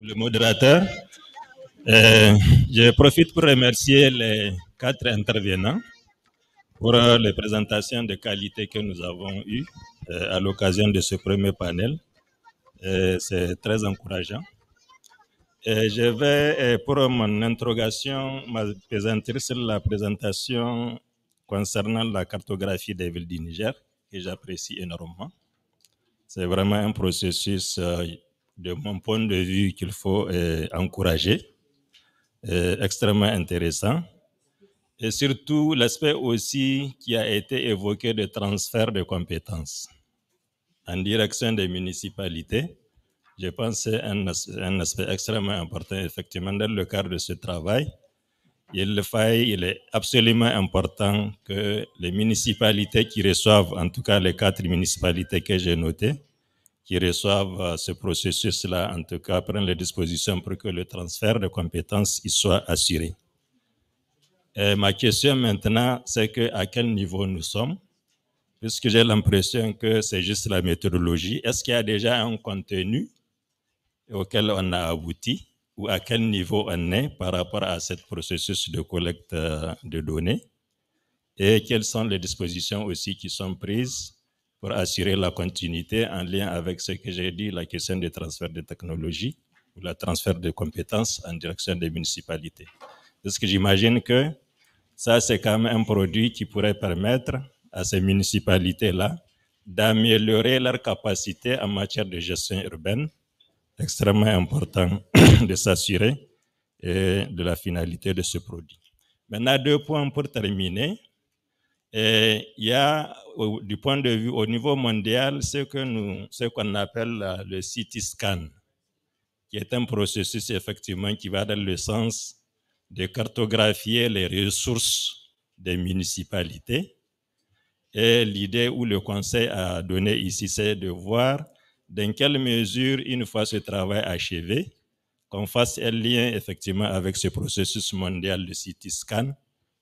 Le modérateur. Je profite pour remercier les 4 intervenants pour les présentations de qualité que nous avons eues à l'occasion de ce premier panel. C'est très encourageant. Je vais, pour mon interrogation, m'appesantir sur la présentation concernant la cartographie des villes du Niger, que j'apprécie énormément. C'est vraiment un processus, de mon point de vue, qu'il faut encourager, extrêmement intéressant. Et surtout, l'aspect aussi qui a été évoqué de transfert de compétences en direction des municipalités. Je pense que c'est un aspect extrêmement important, effectivement, dans le cadre de ce travail. Il est absolument important que les municipalités qui reçoivent, en tout cas les 4 municipalités que j'ai notées, qui reçoivent ce processus-là, en tout cas, prennent les dispositions pour que le transfert de compétences y soit assuré. Et ma question maintenant, c'est à quel niveau nous sommes, puisque j'ai l'impression que c'est juste la méthodologie. Est-ce qu'il y a déjà un contenu auquel on a abouti, ou à quel niveau on est par rapport à ce processus de collecte de données, et quelles sont les dispositions aussi qui sont prises pour assurer la continuité en lien avec ce que j'ai dit, la question du transfert de technologie ou le transfert de compétences en direction des municipalités. Parce que j'imagine que ça, c'est quand même un produit qui pourrait permettre à ces municipalités-là d'améliorer leur capacité en matière de gestion urbaine, extrêmement important de s'assurer de la finalité de ce produit. Maintenant, 2 points pour terminer. Il y a, du point de vue au niveau mondial, ce qu'on appelle le CT scan, qui est un processus effectivement qui va dans le sens de cartographier les ressources des municipalités. Et l'idée où le conseil a donné ici, c'est de voir dans quelle mesure, une fois ce travail achevé, qu'on fasse un lien effectivement avec ce processus mondial de CT scan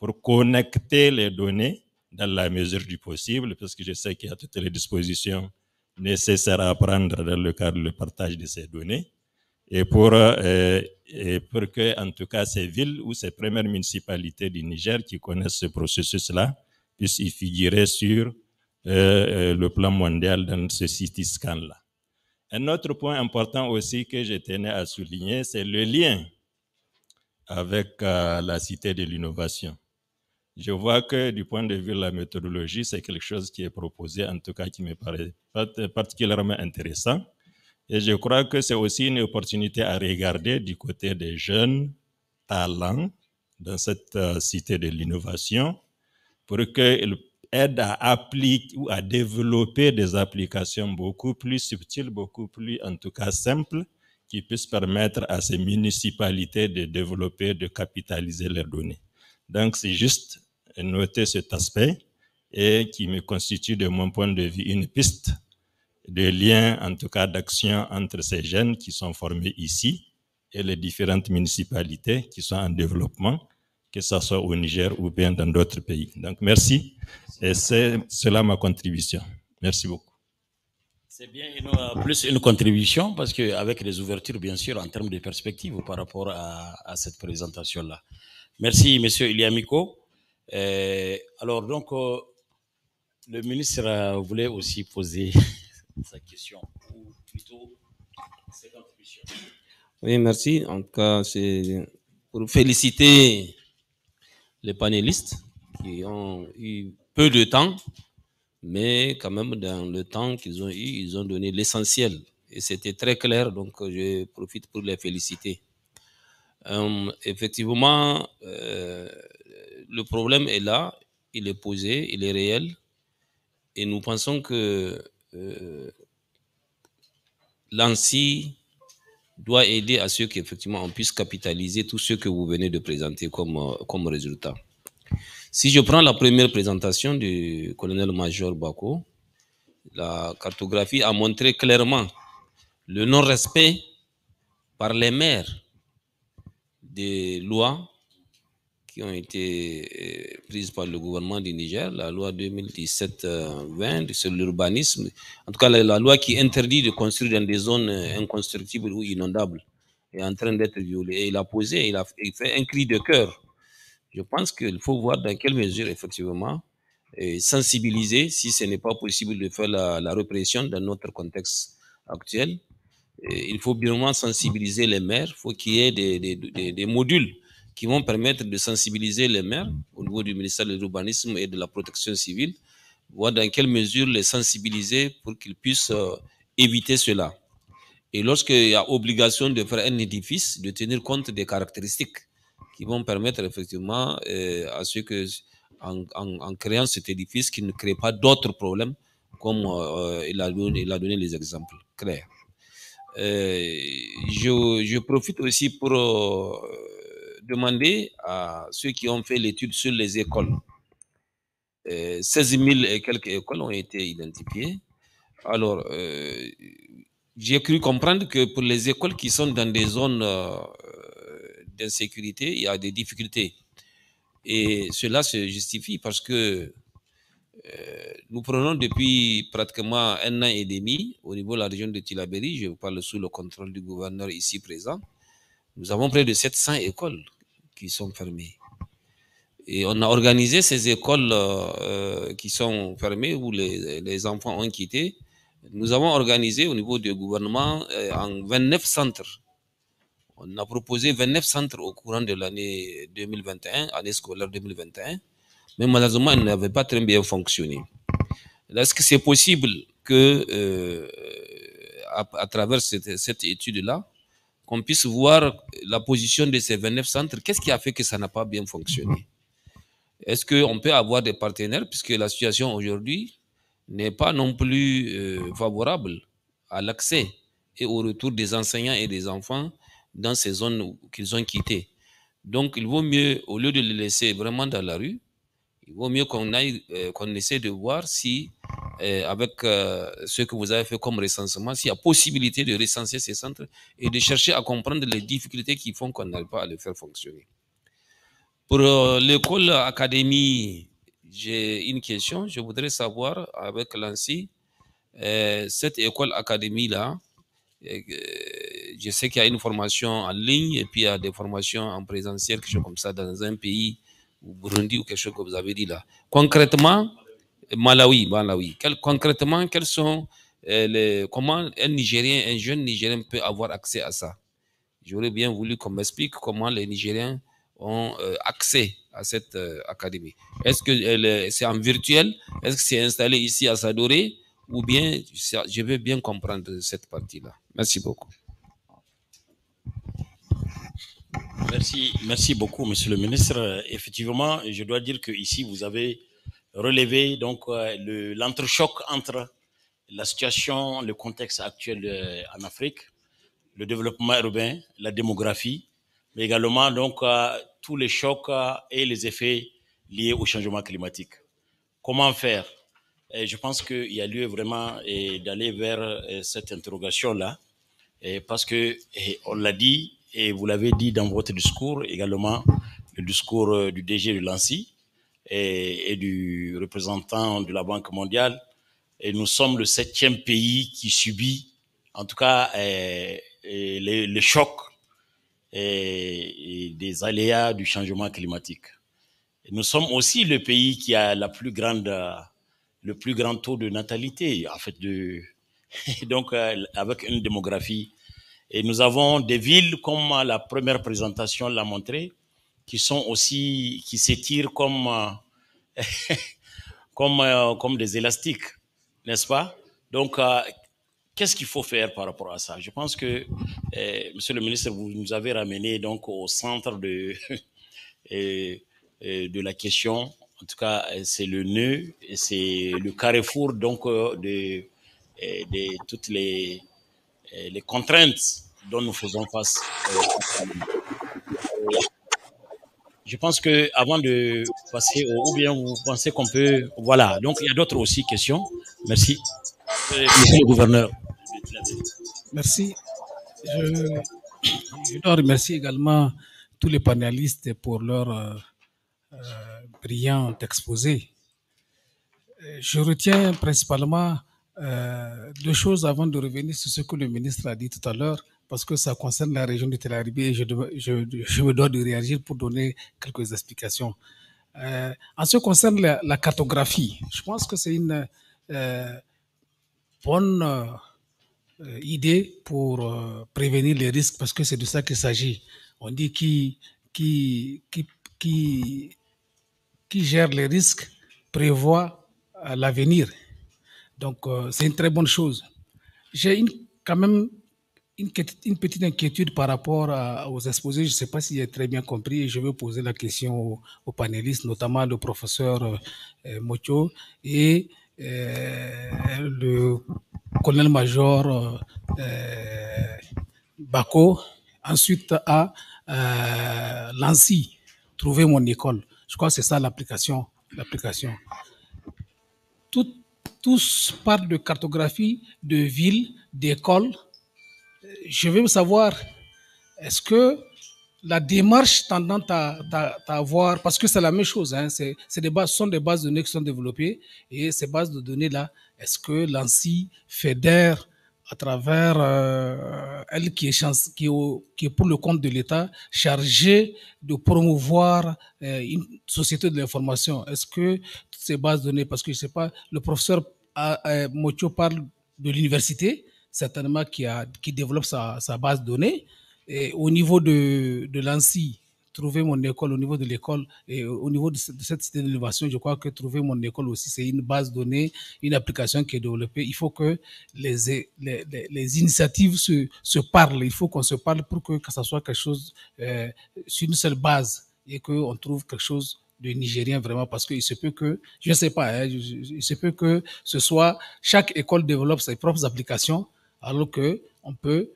pour connecter les données dans la mesure du possible, parce que je sais qu'il y a toutes les dispositions nécessaires à prendre dans le cadre du partage de ces données, et pour que, en tout cas, ces villes ou ces premières municipalités du Niger qui connaissent ce processus-là puissent y figurer sur le plan mondial dans ce CT scan-là. Un autre point important aussi que je tenais à souligner, c'est le lien avec la Cité de l'innovation. Je vois que du point de vue de la méthodologie, c'est quelque chose qui est proposé, en tout cas qui me paraît particulièrement intéressant. Et je crois que c'est aussi une opportunité à regarder du côté des jeunes talents dans cette Cité de l'innovation pour qu'ils aident à appliquer ou à développer des applications beaucoup plus subtiles, beaucoup plus, en tout cas, simples, qui puissent permettre à ces municipalités de développer, de capitaliser leurs données. Donc, c'est juste noter cet aspect et qui me constitue, de mon point de vue, une piste de lien, en tout cas, d'action entre ces jeunes qui sont formés ici et les différentes municipalités qui sont en développement, que ce soit au Niger ou bien dans d'autres pays. Donc, merci. Et c'est cela ma contribution. Merci beaucoup. C'est bien, plus une contribution, parce qu'avec les ouvertures, bien sûr, en termes de perspective par rapport à cette présentation-là. Merci, M. Iliamiko. Alors, donc, le ministre voulait aussi poser sa question, ou plutôt ses contributions. Oui, merci. En tout cas, c'est pour féliciter les panélistes qui ont eu peu de temps, mais quand même, dans le temps qu'ils ont eu, ils ont donné l'essentiel. Et c'était très clair, donc je profite pour les féliciter. Effectivement, le problème est là, il est posé, il est réel, et nous pensons que l'ANSSI doit aider à ce qu'effectivement on puisse capitaliser tout ce que vous venez de présenter comme résultat. Si je prends la première présentation du colonel-major Bako, la cartographie a montré clairement le non-respect par les maires des lois qui ont été prises par le gouvernement du Niger, la loi 2017-20 sur l'urbanisme, en tout cas la loi qui interdit de construire dans des zones inconstructibles ou inondables. est en train d'être violée. Et il a posé, il fait un cri de cœur. Je pense qu'il faut voir dans quelle mesure, effectivement, sensibiliser, si ce n'est pas possible de faire la répression dans notre contexte actuel. Il faut bien sensibiliser les maires. Il faut qu'il y ait des modules qui vont permettre de sensibiliser les maires au niveau du ministère de l'Urbanisme et de la Protection civile, voir dans quelle mesure les sensibiliser pour qu'ils puissent éviter cela. Et lorsqu'il y a obligation de faire un édifice, de tenir compte des caractéristiques qui vont permettre effectivement à ce que, en créant cet édifice, qu'il ne crée pas d'autres problèmes, comme il a donné les exemples clairs. Je profite aussi pour demander à ceux qui ont fait l'étude sur les écoles. 16 000 et quelques écoles ont été identifiées. Alors, j'ai cru comprendre que pour les écoles qui sont dans des zones d'insécurité, il y a des difficultés. Et cela se justifie parce que nous prenons depuis pratiquement 1 an et demi au niveau de la région de Tillabéri, je parle sous le contrôle du gouverneur ici présent, nous avons près de 700 écoles qui sont fermées. Et on a organisé ces écoles qui sont fermées où les enfants ont quitté. Nous avons organisé au niveau du gouvernement en 29 centres. On a proposé 29 centres au courant de l'année 2021, année scolaire 2021, mais malheureusement, ils n'avaient pas très bien fonctionné. Est-ce que c'est possible que, à travers cette étude-là, qu'on puisse voir la position de ces 29 centres? Qu'est-ce qui a fait que ça n'a pas bien fonctionné? Est-ce qu'on peut avoir des partenaires, puisque la situation aujourd'hui n'est pas non plus favorable à l'accès et au retour des enseignants et des enfants dans ces zones qu'ils ont quittées. Donc, il vaut mieux, au lieu de les laisser vraiment dans la rue, il vaut mieux qu'on essaie de voir si, avec ce que vous avez fait comme recensement, s'il y a possibilité de recenser ces centres et de chercher à comprendre les difficultés qui font qu'on n'arrive pas à les faire fonctionner. Pour l'école académie, j'ai une question. Je voudrais savoir, avec l'ANSI, cette école académie-là, je sais qu'il y a une formation en ligne et puis il y a des formations en présentiel, quelque chose comme ça, dans un pays, ou Burundi ou quelque chose que vous avez dit là. Concrètement, Malawi. Concrètement, quels sont comment un jeune Nigérien peut avoir accès à ça? J'aurais bien voulu qu'on m'explique comment les Nigériens ont accès à cette académie. Est-ce que c'est en virtuel? Est-ce que c'est installé ici à Sadoré? Ou bien, je veux bien comprendre cette partie-là. Merci beaucoup. Merci beaucoup, Monsieur le Ministre. Effectivement, je dois dire que ici vous avez relevé donc l'entrechoc entre la situation, le contexte actuel en Afrique, le développement urbain, la démographie, mais également donc tous les chocs et les effets liés au changement climatique. Comment faire? Et je pense qu'il y a lieu vraiment d'aller vers cette interrogation-là, parce que on l'a dit, et vous l'avez dit dans votre discours, également le discours du DG de l'ANSI et du représentant de la Banque mondiale, et nous sommes le 7e pays qui subit, en tout cas, les chocs et des aléas du changement climatique. Et nous sommes aussi le pays qui a le plus grand taux de natalité, en fait, donc avec une démographie. Et nous avons des villes, comme la première présentation l'a montré, qui s'étirent comme des élastiques, n'est-ce pas? Donc, qu'est-ce qu'il faut faire par rapport à ça? Je pense que, Monsieur le ministre, vous nous avez ramené donc au centre de la question. En tout cas, c'est le nœud, et c'est le carrefour donc de toutes les contraintes dont nous faisons face. Je pense que avant de passer ou bien vous pensez qu'on peut, voilà. Donc il y a d'autres aussi questions. Merci, Monsieur le gouverneur. Merci. Je dois remercier également tous les panélistes pour leur brillant exposé. Je retiens principalement 2 choses avant de revenir sur ce que le ministre a dit tout à l'heure, parce que ça concerne la région de Tel Aviv et je me dois de réagir pour donner quelques explications. En ce qui concerne la cartographie, je pense que c'est une bonne idée pour prévenir les risques, parce que c'est de ça qu'il s'agit. On dit qui gère les risques prévoit l'avenir. Donc, c'est une très bonne chose. J'ai quand même une petite inquiétude par rapport aux exposés. Je ne sais pas si j'ai très bien compris et je vais poser la question aux panélistes, notamment le professeur Mocho et le colonel-major Bako. Ensuite, à Lancy, trouver mon école. Je crois que c'est ça l'application. Tous parlent de cartographie, de villes, d'écoles. Je veux savoir, est-ce que la démarche tendant à avoir, parce que c'est la même chose, hein, ce sont des bases de données qui sont développées, et ces bases de données-là, est-ce que l'ANSSI fédère à travers elle qui est pour le compte de l'État, chargée de promouvoir une société de l'information? Est-ce que toutes ces bases de données, parce que je ne sais pas, le professeur Mocho parle de l'université, certainement qui développe sa base de données, et au niveau de l'ANSSI, trouver mon école, au niveau de l'école et au niveau de cette cité d'innovation, je crois que trouver mon école aussi, c'est une base de données, une application qui est développée. Il faut que les initiatives se parlent. Il faut qu'on se parle pour que ça soit quelque chose sur une seule base et qu'on trouve quelque chose de nigérien vraiment, parce qu'il se peut que, je ne sais pas, hein, il se peut que ce soit, chaque école développe ses propres applications, alors qu'on peut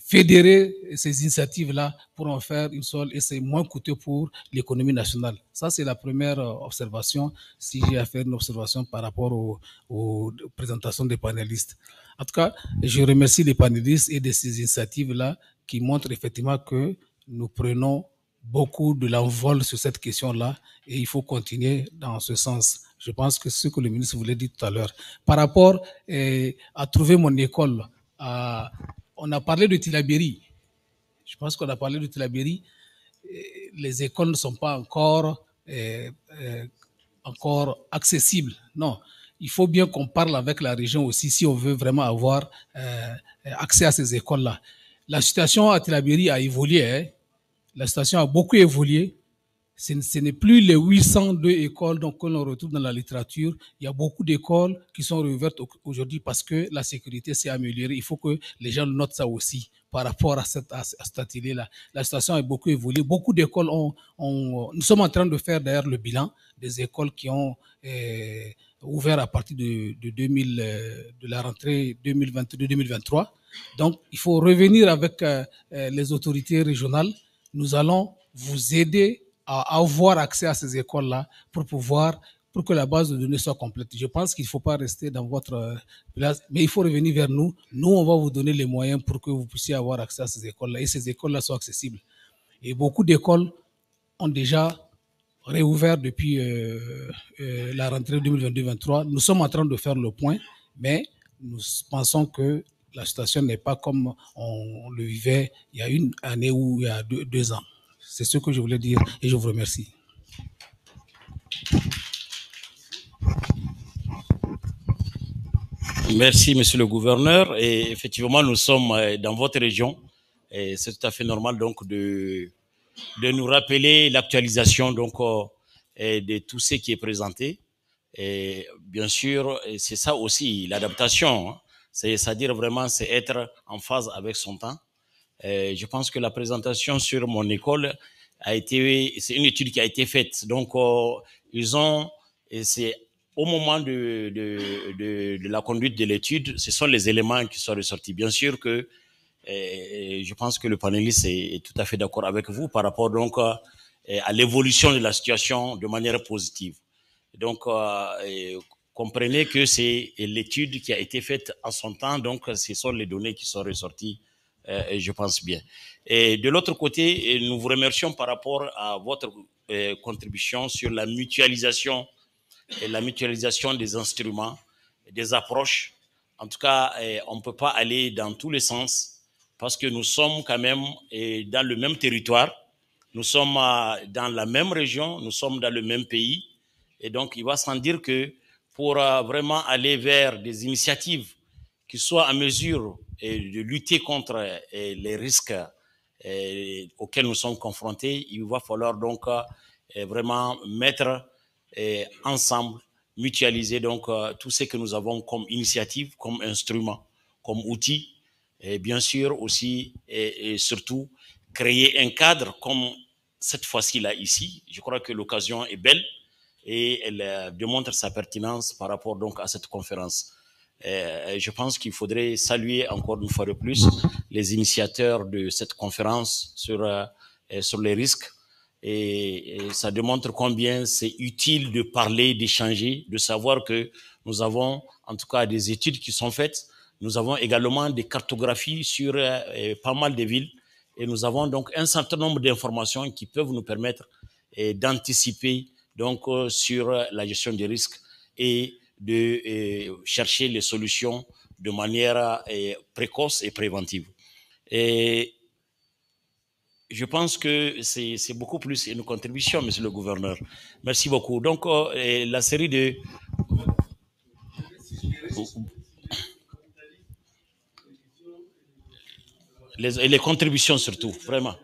fédérer ces initiatives-là pour en faire une seule, et c'est moins coûteux pour l'économie nationale. Ça, c'est la première observation, si j'ai à faire une observation par rapport aux présentations des panélistes. En tout cas, je remercie les panélistes et de ces initiatives-là qui montrent effectivement que nous prenons beaucoup de l'envol sur cette question-là et il faut continuer dans ce sens. Je pense que c'est ce que le ministre voulait dire tout à l'heure. Par rapport à trouver mon école, on a parlé de Tillabéri. Je pense qu'on a parlé de Tillabéri. Les écoles ne sont pas encore accessibles. Non, il faut bien qu'on parle avec la région aussi si on veut vraiment avoir accès à ces écoles-là. La situation à Tillabéri a évolué. Hein. La situation a beaucoup évolué. Ce n'est plus les 802 écoles que l'on retrouve dans la littérature. Il y a beaucoup d'écoles qui sont réouvertes aujourd'hui parce que la sécurité s'est améliorée. Il faut que les gens notent ça aussi par rapport à cet atelier-là. La situation a beaucoup évolué. Beaucoup d'écoles nous sommes en train de faire d'ailleurs le bilan des écoles qui ont ouvert à partir de la rentrée 2022-2023. Donc, il faut revenir avec les autorités régionales. Nous allons vous aider à avoir accès à ces écoles-là pour que la base de données soit complète. Je pense qu'il ne faut pas rester dans votre place, mais il faut revenir vers nous. Nous, on va vous donner les moyens pour que vous puissiez avoir accès à ces écoles-là et ces écoles-là soient accessibles. Et beaucoup d'écoles ont déjà réouvert depuis la rentrée 2022-2023. Nous sommes en train de faire le point, mais nous pensons que la situation n'est pas comme on le vivait il y a une année ou il y a deux ans. C'est ce que je voulais dire et je vous remercie. Merci, monsieur le gouverneur. Et effectivement, nous sommes dans votre région. Et c'est tout à fait normal donc de nous rappeler l'actualisation donc de tout ce qui est présenté. Et bien sûr, c'est ça aussi l'adaptation. Hein. C'est-à-dire vraiment, c'est être en phase avec son temps. Je pense que la présentation sur mon école c'est une étude qui a été faite. Donc, c'est au moment de la conduite de l'étude, ce sont les éléments qui sont ressortis. Bien sûr que je pense que le panéliste est tout à fait d'accord avec vous par rapport donc à l'évolution de la situation de manière positive. Donc, comprenez que c'est l'étude qui a été faite en son temps, donc ce sont les données qui sont ressorties, je pense bien. Et de l'autre côté, nous vous remercions par rapport à votre contribution sur la mutualisation des instruments, des approches. En tout cas, on ne peut pas aller dans tous les sens parce que nous sommes quand même dans le même territoire, nous sommes dans la même région, nous sommes dans le même pays, et donc il va sans dire que pour vraiment aller vers des initiatives qui soient en mesure de lutter contre les risques auxquels nous sommes confrontés, il va falloir donc vraiment mettre ensemble, mutualiser donc tout ce que nous avons comme initiative, comme instrument, comme outil, et bien sûr aussi et surtout créer un cadre comme cette fois-ci là ici. Je crois que l'occasion est belle et elle démontre sa pertinence par rapport donc à cette conférence. Je pense qu'il faudrait saluer encore une fois de plus les initiateurs de cette conférence sur les risques. Et ça démontre combien c'est utile de parler, d'échanger, de savoir que nous avons en tout cas des études qui sont faites. Nous avons également des cartographies sur pas mal de villes et nous avons donc un certain nombre d'informations qui peuvent nous permettre d'anticiper donc sur la gestion des risques et de chercher les solutions de manière précoce et préventive. Et je pense que c'est beaucoup plus une contribution, monsieur le gouverneur. Merci beaucoup. Donc, la série de... les contributions surtout, vraiment.